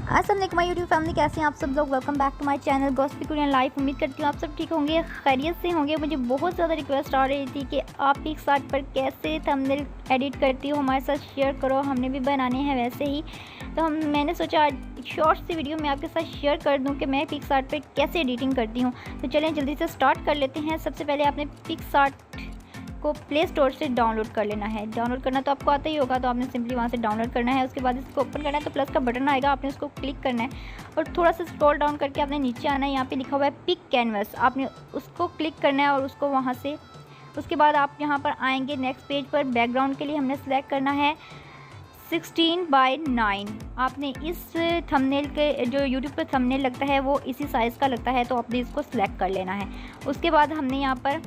अस्सलाम वालेकुम my YouTube family, कैसे हैं आप सब लोग। Welcome back to my channel gossip Korean life. उम्मीद करती हूँ आप सब ठीक होंगे, खैरियत से होंगे। मुझे बहुत ज़्यादा रिक्वेस्ट आ रही थी कि आप पिक्सआर्ट पर कैसे थंबनेल एडिट करती हो, हमारे साथ शेयर करो, हमने भी बनाने हैं वैसे ही। तो मैंने सोचा आज शॉर्ट सी वीडियो में आपके साथ शेयर कर दूँ कि मैं पिक्सआर्ट पर कैसे एडिटिंग करती हूँ। तो चलें जल्दी से स्टार्ट कर लेते हैं। सबसे पहले आपने पिक्सआर्ट को प्ले स्टोर से डाउनलोड कर लेना है। डाउनलोड करना तो आपको आता ही होगा, तो आपने सिंपली वहाँ से डाउनलोड करना है। उसके बाद इसको ओपन करना है तो प्लस का बटन आएगा, आपने उसको क्लिक करना है और थोड़ा सा स्क्रॉल डाउन करके आपने नीचे आना है। यहाँ पे लिखा हुआ है पिक कैनवस, आपने उसको क्लिक करना है और उसको वहाँ से उसके बाद आप यहाँ पर आएंगे नेक्स्ट पेज पर। बैकग्राउंड के लिए हमने सेलेक्ट करना है 16:9। आपने इस थंबनेल के जो यूट्यूब पर थंबनेल लगता है वो इसी साइज़ का लगता है, तो आपने इसको सिलेक्ट कर लेना है। उसके बाद हमने यहाँ पर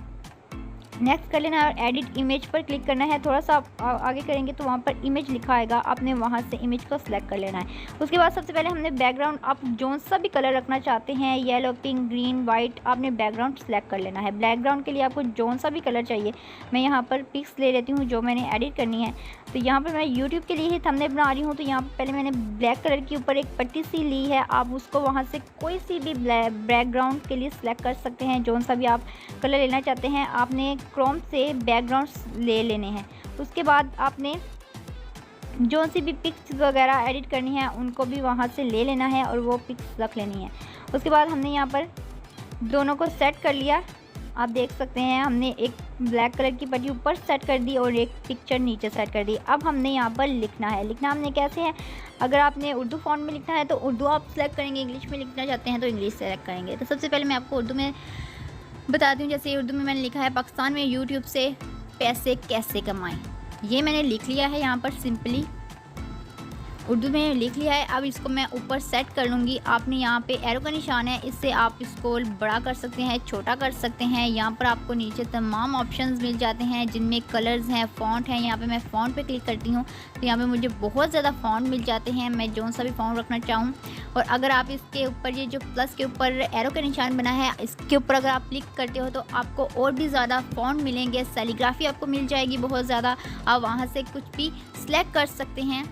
नेक्स्ट कर लेना है और एडिट इमेज पर क्लिक करना है। थोड़ा सा आप आगे करेंगे तो वहाँ पर इमेज लिखा आएगा, आपने वहाँ से इमेज को सिलेक्ट कर लेना है। उसके बाद सबसे पहले हमने बैकग्राउंड, आप जो सा भी कलर रखना चाहते हैं, येलो, पिंक, ग्रीन, वाइट, आपने बैकग्राउंड सेलेक्ट कर लेना है। बैकग्राउंड के लिए आपको जो सा भी कलर चाहिए, मैं यहाँ पर पिक्स ले लेती हूँ जो मैंने एडिट करनी है। तो यहाँ पर मैं यूट्यूब के लिए ही थंबनेल बना रही हूँ, तो यहाँ पर पहले मैंने ब्लैक कलर के ऊपर एक पट्टी सी ली है। आप उसको वहाँ से कोई सी भी बैकग्राउंड के लिए सिलेक्ट कर सकते हैं, जो सा भी आप कलर लेना चाहते हैं। आपने क्रोम से बैकग्राउंड ले लेने हैं। उसके बाद आपने जो सी भी पिक्स वगैरह एडिट करनी है उनको भी वहाँ से ले लेना है और वो पिक्स रख लेनी है। उसके बाद हमने यहाँ पर दोनों को सेट कर लिया। आप देख सकते हैं हमने एक ब्लैक कलर की पट्टी ऊपर सेट कर दी और एक पिक्चर नीचे सेट कर दी। अब हमने यहाँ पर लिखना है। लिखना हमने कैसे है, अगर आपने उर्दू फॉन्ट में लिखना है तो उर्दू आप सेलेक्ट करेंगे, इंग्लिश में लिखना चाहते हैं तो इंग्लिश सेलेक्ट करेंगे। तो सबसे पहले मैं आपको उर्दू में बताती हूँ। जैसे उर्दू में मैंने लिखा है पाकिस्तान में यूट्यूब से पैसे कैसे कमाएं, ये मैंने लिख लिया है यहाँ पर, सिंपली उर्दू में लिख लिया है। अब इसको मैं ऊपर सेट कर लूँगी। आपने यहाँ पे एरो का निशान है, इससे आप इसको बड़ा कर सकते हैं, छोटा कर सकते हैं। यहाँ पर आपको नीचे तमाम ऑप्शंस मिल जाते हैं जिनमें कलर्स हैं, फ़ॉन्ट हैं। यहाँ पे मैं फ़ॉन्ट पे क्लिक करती हूँ तो यहाँ पे मुझे बहुत ज़्यादा फ़ॉन्ट मिल जाते हैं, मैं जो सा भी फ़ॉन्ट रखना चाहूँ। और अगर आप इसके ऊपर ये जो प्लस के ऊपर एरो का निशान बना है, इसके ऊपर अगर आप क्लिक करते हो तो आपको और भी ज़्यादा फ़ॉन्ट मिलेंगे, सेलीग्राफी आपको मिल जाएगी बहुत ज़्यादा। आप वहाँ से कुछ भी सिलेक्ट कर सकते हैं।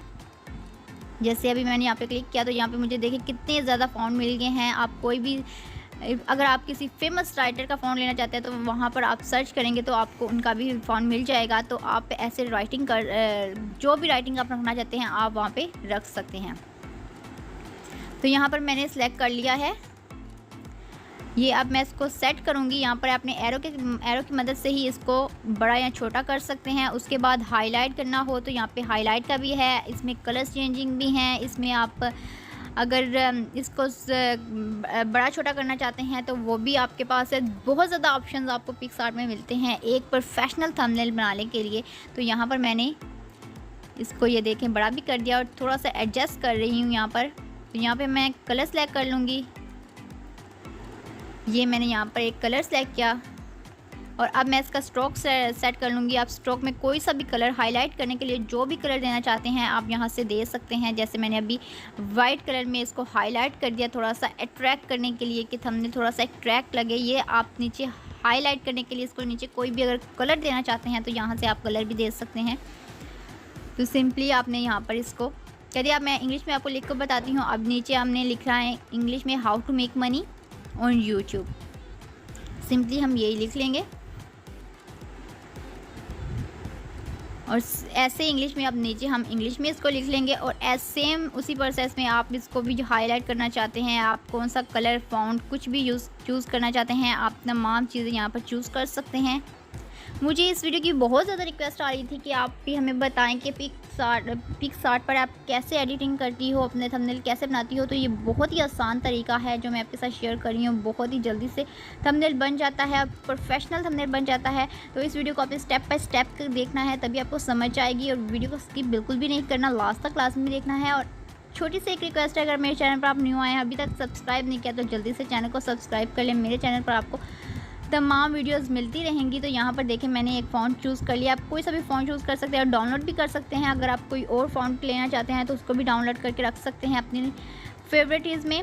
जैसे अभी मैंने यहाँ पे क्लिक किया तो यहाँ पे मुझे देखिए कितने ज़्यादा फ़ॉन्ट मिल गए हैं। आप कोई भी, अगर आप किसी फेमस राइटर का फ़ॉन्ट लेना चाहते हैं तो वहाँ पर आप सर्च करेंगे तो आपको उनका भी फ़ॉन्ट मिल जाएगा। तो आप ऐसे राइटिंग कर, जो भी राइटिंग आप रखना चाहते हैं आप वहाँ पे रख सकते हैं। तो यहाँ पर मैंने सेलेक्ट कर लिया है ये। अब मैं इसको सेट करूँगी। यहाँ पर आपने एरो की मदद से ही इसको बड़ा या छोटा कर सकते हैं। उसके बाद हाईलाइट करना हो तो यहाँ पे हाईलाइट का भी है, इसमें कलर्स चेंजिंग भी हैं। इसमें आप अगर इसको बड़ा छोटा करना चाहते हैं तो वो भी आपके पास है। बहुत ज़्यादा ऑप्शंस आपको पिक्सआर्ट में मिलते हैं एक प्रोफेशनल थंबनेल बनाने के लिए। तो यहाँ पर मैंने इसको ये देखें बड़ा भी कर दिया और थोड़ा सा एडजस्ट कर रही हूँ यहाँ पर। तो यहाँ पर मैं कलर सेलेक्ट कर लूँगी। ये मैंने यहाँ पर एक कलर सेलेक्ट किया और अब मैं इसका स्ट्रोक सेट कर लूँगी। आप स्ट्रोक में कोई सा भी कलर हाईलाइट करने के लिए जो भी कलर देना चाहते हैं आप यहाँ से दे सकते हैं। जैसे मैंने अभी वाइट कलर में इसको हाईलाइट कर दिया, थोड़ा सा अट्रैक्ट करने के लिए कि थंबनेल थोड़ा सा अट्रैक्ट लगे। ये आप नीचे हाईलाइट करने के लिए इसको नीचे कोई भी अगर कलर देना चाहते हैं तो यहाँ से आप कलर भी दे सकते हैं। तो सिंपली आपने यहाँ पर इसको चलिए, अब मैं इंग्लिश में आपको लिख कर बताती हूँ। अब नीचे हमने लिखा है इंग्लिश में how to make money on YouTube. Simply हम यही लिख लेंगे और ऐसे इंग्लिश में अब नीचे हम इंग्लिश में इसको लिख लेंगे। और सेम उसी प्रोसेस में आप इसको भी जो हाईलाइट करना चाहते हैं, आप कौन सा कलर, फ़ॉन्ट कुछ भी चूज़ करना चाहते हैं, आप तमाम चीज़ें यहाँ पर चूज़ कर सकते हैं। मुझे इस वीडियो की बहुत ज़्यादा रिक्वेस्ट आ रही थी कि आप भी हमें बताएं कि पिक्सआर्ट पर आप कैसे एडिटिंग करती हो, अपने थंबनेल कैसे बनाती हो। तो ये बहुत ही आसान तरीका है जो मैं आपके साथ शेयर कर रही हूँ। बहुत ही जल्दी से थंबनेल बन जाता है, प्रोफेशनल थंबनेल बन जाता है। तो इस वीडियो को आपने स्टेप बाय स्टेप देखना है, तभी आपको समझ आएगी। और वीडियो को स्किप बिल्कुल भी नहीं करना, लास्ट तक क्लास में देखना है। और छोटी सी एक रिक्वेस्ट है, अगर मेरे चैनल पर आप न्यू आए हैं, अभी तक सब्सक्राइब नहीं किया तो जल्दी से चैनल को सब्सक्राइब कर लें। मेरे चैनल पर आपको तमाम वीडियोस मिलती रहेंगी। तो यहाँ पर देखें मैंने एक फ़ॉन्ट चूज़ कर लिया। आप कोई सा भी फ़ॉन्ट चूज़ कर सकते हैं और डाउनलोड भी कर सकते हैं। अगर आप कोई और फ़ॉन्ट लेना चाहते हैं तो उसको भी डाउनलोड करके रख सकते हैं अपनी फेवरेटिज़ में।